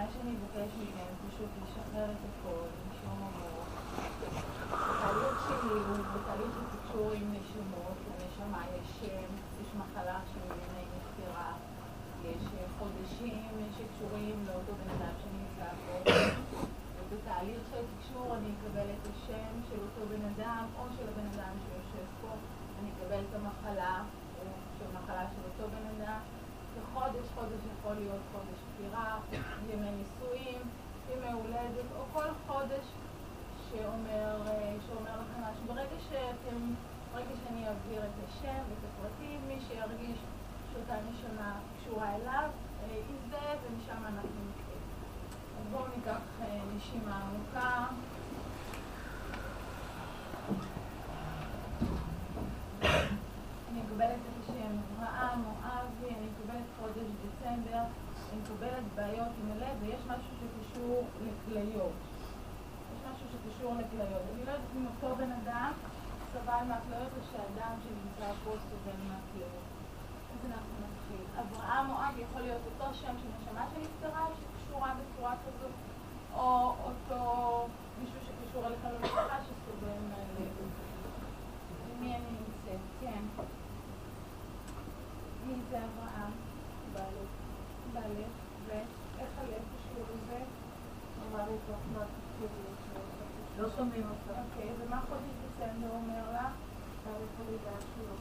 מה שאני אבקש מכם, פשוט לשחרר את הכל, לשום המוח. התהליך שלי הוא בתהליך של תקשור עם נשמות, לנשמה יש מחלה שממנה היא נפטרה, יש חודשים שקשורים לאותו בן אדם שנמצא פה, ובתהליך של תקשור אני אקבל את השם של אותו בן אדם או של הבן אדם שיושב פה, אני אקבל את המחלה או של מחלה של אותו בן אדם. בחודש, חודש יכול להיות חודש פטירה, ימי נישואים, ימי הולדת, או כל חודש שאומר לכם משהו. ברגע שאני אעביר את השם ואת הפרטים, מי שירגיש שאותה נשמה קשורה אליו, יזדה ומשם אנחנו נתחיל. אז בואו ניקח נשימה עמוקה. אני מקבלת את השם אברהם או אבי, אני מקבלת חודש דצמבר, אני מקבלת בעיות עם הלב, ויש משהו שקשור לכליות. יש משהו שקשור לכליות. אני לא יודעת אם אותו בן אדם סבל מהכליות או שהאדם שנמצא פה סובל מהכליות. אז אנחנו נתחיל. אברהם או אבי יכול להיות אותו שם של נשמה שנפטרה, שקשורה בצורה כזו, או אותו מישהו שקשור אליך למשפחה שסובל מהלב. מי אני נמצאת? כן. מי זה אברהם? בעלך. ואיך הלב קשור לזה? אמר לי תוכנת לא שומעים אותה. אוקיי, ומה חודש דצמבר אומר לך? תאריך הלידה שלו.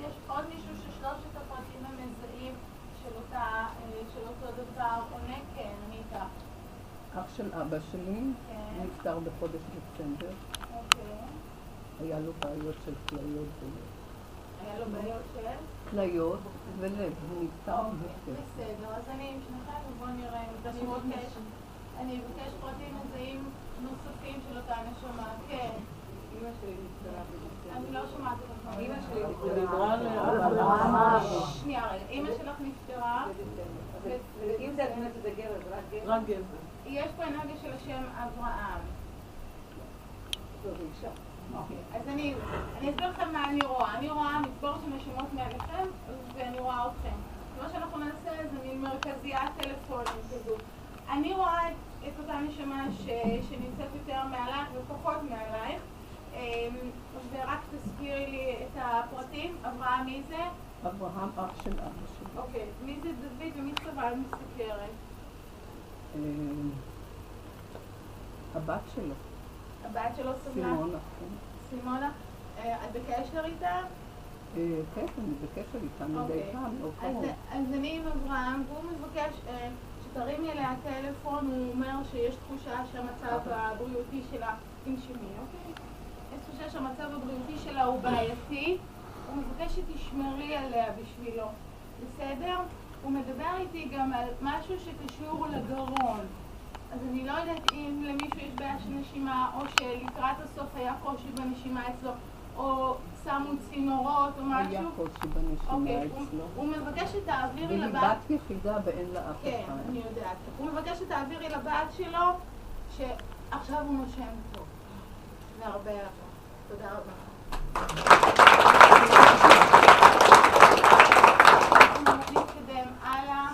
יש עוד מישהו ששלושת הפרטים המזהים של אותו דבר עונה? כן, אני איתך. אח של אבא שלי נפטר בחודש דצמבר. אוקיי. היה לו בעיות של כליות ולב. היה לו בעיות של? כליות ולב, הוא נפטר בחודש. בסדר, אז אני עם שניכם ובואו נראה אני אבקש פרטים מזהים נוספים של אותה נשמה. כן. אמא שלי נפטרה בדצמבר. אני לא שומעת אותך. אמא שלי נפטרה. שנייה רגע, אמא שלך נפטרה. אם זה אדמת זה גבר, רק גבר. יש פה אנרגיה של השם אברהם. זו אישה. אז אני אסביר לכם מה אני רואה. אני רואה מצבור של נשמות מעליכם ואני רואה אתכם. מה שאנחנו נעשה זה מין מרכזיית טלפונים כזו. אני רואה את אותה נשמה שנמצאת יותר מעלייך ופחות מעלייך. ורק תזכירי לי את הפרטים. אברהם מי זה? אברהם אח של אבא שלי. אוקיי, מי זה דוד ומי סבל מסוכרת? הבת שלו. הבת שלו סבלה? סימונה. סימונה? את בקשר איתה? כן, אני בקשר איתה מדי פעם, לא קרוב. אז אני עם אברהם, והוא מבקש שתרימי אליה טלפון, הוא אומר שיש תחושה שהמצב הבריאותי שלה, תנשמי, אוקיי? יש תחושה שהמצב הבריאותי שלה הוא בעייתי, הוא מבקש שתשמרי עליה בשבילו, בסדר? הוא מדבר איתי גם על משהו שקשור לגרון. אז אני לא יודעת אם למישהו יש בעיה של נשימה, או שלקראת הסוף היה קושי בנשימה אצלו, או שמו צינורות או משהו. היה קושי בנשימה אצלו. הוא מבקש שתעבירי לבת... והיא בת יחידה ואין לה אף אחד. כן, אני יודעת. הוא מבקש שתעבירי לבת שלו, שעכשיו הוא נושם טוב. והרבה אהבה. תודה רבה. אני מתקדם הלאה.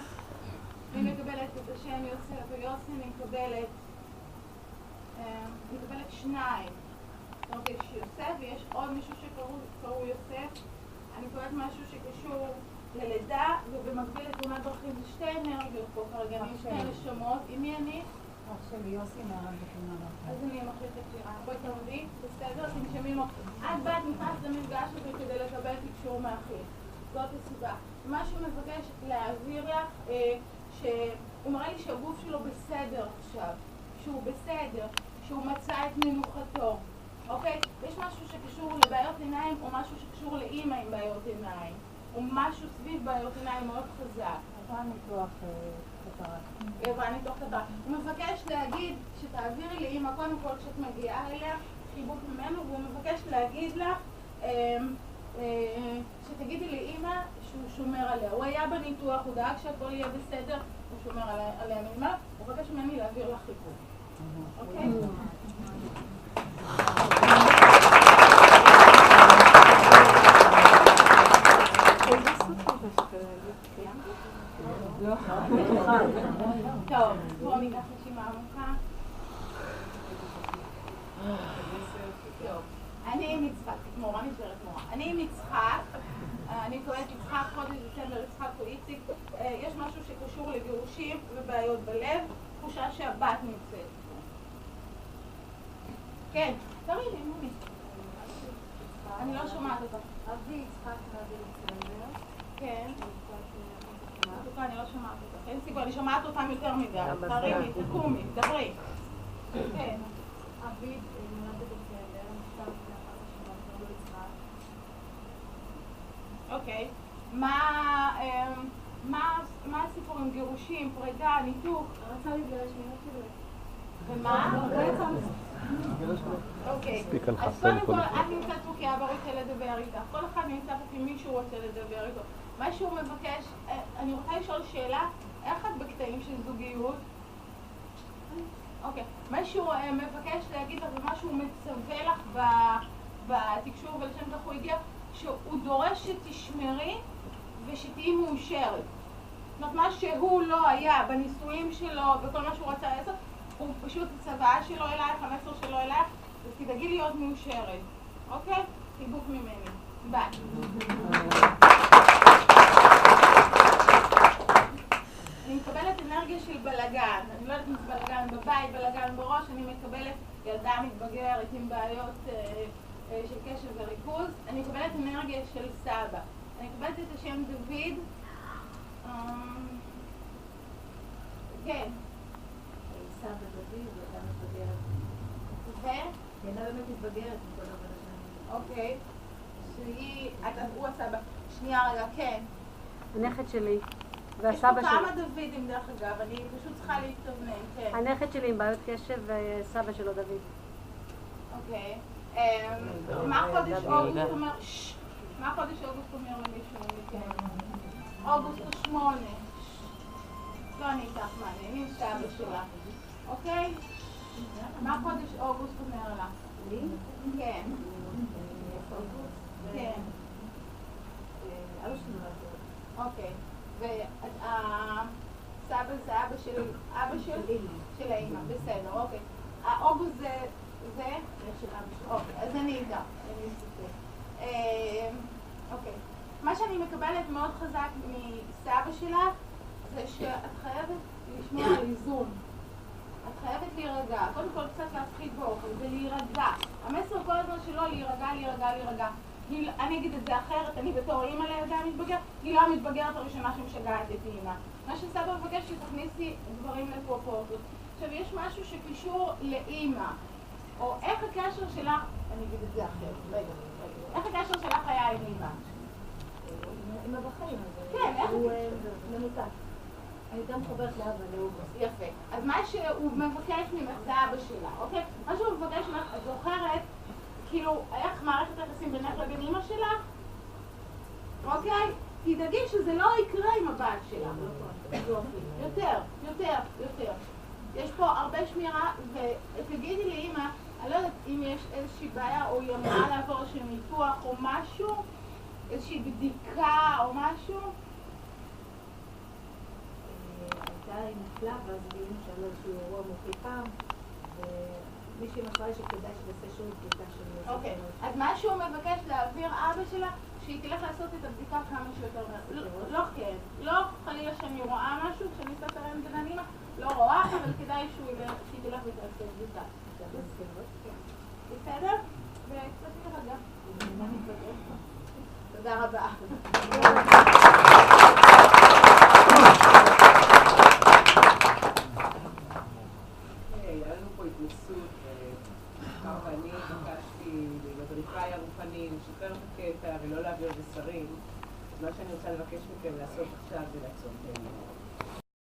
אני מקבלת את השם יוסף ויוסי, אני מקבלת שניים. זאת אומרת, יש יוסף ויש עוד מישהו שקראו יוסף. אני קוראת משהו שקשור ללידה, ובמקביל לתאונת דרכים זה שתי אנרגיות פה כרגע, אני שתי נשמות. עם מי אני? אח שלי יוסי נהרג בתאונה דרכים. אז אני מחליטה קשירה. בואי תעמדי, בסדר? תנשמי מוחים. את באת נכנס למפגש הזה כדי לקבל תקשור מאחים. זאת הסיבה. מה שהוא מבקש להעביר לך, שהוא מראה לי שהגוף שלו בסדר עכשיו, שהוא בסדר, שהוא מצא את מנוחתו, אוקיי? יש משהו שקשור לבעיות עיניים או משהו שקשור לאמא עם בעיות עיניים, או משהו סביב בעיות עיניים מאוד חזק. עברה ניתוח קטרקט. עברה ניתוח קטרקט. הוא מבקש להגיד שתעבירי לאמא קודם כל כשאת מגיעה אליה, חיבוק ממנו, והוא מבקש להגיד לך, שתגידי לאמא שהוא שומר עליה. הוא היה בניתוח, הוא דאג שהכל יהיה בסדר, הוא שומר עליה מאמא, הוא מבקש ממני להעביר לך חיבוק. אוקיי? לא, טוב, בואו ניקח נשימה עמוקה. טוב, אני עם יצחק, מורה נשארת מורה. אני עם יצחק, אני קוראת יצחק, חודש דצמבר, יצחק או איציק. יש משהו שקשור לגירושים ובעיות בלב, תחושה שהבת נמצאת. כן, תראי לי, מומי. אני לא שומעת אותך. אבי יצחק מאבי דצמבר. כן. אני לא שומעת אותך. אין סיבה, אני שומעת אותם יותר מדי. תרימי, תקומי, דברי. כן. אבי נולד בדצמבר, נפטר לפני 11 שנה, קוראים לו יצחק. אוקיי. מה הסיפור עם גירושים, פרידה, ניתוק? רצה להתגרש מאמא שלו. ומה? לא יצא מזה. אוקיי. אז קודם כל, את נמצאת פה כי אבא רוצה לדבר איתך. כל אחד נמצא פה כי מישהו רוצה לדבר איתו. מה שהוא מבקש, אני רוצה לשאול שאלה, איך את בקטעים של זוגיות? אוקיי. מה שהוא מבקש להגיד לך ומה שהוא מצווה לך בתקשור ולשם כך הוא הגיע, שהוא דורש שתשמרי ושתהי מאושרת. זאת אומרת, מה שהוא לא היה בנישואים שלו וכל מה שהוא רצה לעשות, הוא פשוט הצוואה שלו אלייך, המסר שלו אלייך, ותדאגי להיות מאושרת. אוקיי? חיבוק ממני. ביי. אני מקבלת אנרגיה של בלגן. אני לא יודעת אם זה בלגן בבית, בלגן בראש, אני מקבלת ילדה מתבגרת עם בעיות של קשב וריכוז. אני מקבלת אנרגיה של סבא. אני מקבלת את השם דוד. כן. סבא דוד, ילדה מתבגרת. ילדה באמת מתבגרת מכל הרבה שנים. אוקיי. שהיא, הוא הסבא. שנייה רגע, כן. הנכד שלי. יש פה כמה דוידים דרך אגב, אני פשוט צריכה להתכוונן, כן. הנכד שלי עם בעיות קשב וסבא שלו דוד. אוקיי. מה חודש אוגוסט אומר? מה חודש אוגוסט אומר למישהו מכם? אוגוסט 8. לא אני איתך מעניין, אני עם סבא שלה. אוקיי? מה חודש אוגוסט אומר לה? לי? כן. כן. אבא שלי נולד. אוקיי. והסבא זה אבא של האמא, בסדר, אוקיי. האוגוסט זה? זה של אבא שלי. אוקיי, אז אני איתה, אני אספר. אוקיי. מה שאני מקבלת מאוד חזק מסבא שלך, זה שאת חייבת לשמור על איזון. את חייבת להירגע. קודם כל קצת להפחית באוכל, זה להירגע. המסר כל הזמן שלו להירגע. אני אגיד את זה אחרת, אני בתור אימא לילדה מתבגרת, היא לא המתבגרת הראשונה שמשגעת את אימא. מה שסבא מבקש שתכניסי דברים לפרופורציות. עכשיו, יש משהו שקישור לאימא, או איך הקשר שלך, אני אגיד את זה אחרת, רגע. איך הקשר שלך היה עם אימא? אמא בחיים, כן, איך? הוא ממותק. אני גם חוברת לאבא, לאוגוסט. יפה. אז מה שהוא מבקש ממך זה אבא שלה, אוקיי? מה שהוא מבקש ממך, את זוכרת, כאילו, איך מערכת היחסים בינך לבין אמא שלך? אוקיי? תדאגי שזה לא יקרה עם הבת שלך. יותר. יש פה הרבה שמירה, ותגידי לי אמא, אני לא יודעת אם יש איזושהי בעיה, או היא אמורה לעבור איזשהו ניתוח או משהו, איזושהי בדיקה או משהו. הייתה עם נפלא, ואז גילים שהיה לו איזשהו אירוע מוחי פעם, ומישהי משרה לי שכדאי שתעשה שוב בדיקה של... אוקיי, אז מה שהוא מבקש להעביר אבא שלה, שהיא תלך לעשות את הבדיקה כמה שיותר מהר. לא חלילה שאני רואה משהו, כשאני עושה את הרנטגן על אמא, לא רואה, אבל כדאי שהיא תלך ותעשה בדיקה. בסדר? וקצת תירגע. תודה רבה. היה לנו פה התנסות, מאחר ואני ביקשתי במדריכי הרוחניים לשחרר את הקטע ולא להעביר בשרים, מה שאני רוצה לבקש מכם לעשות עכשיו זה לעצום עיניים.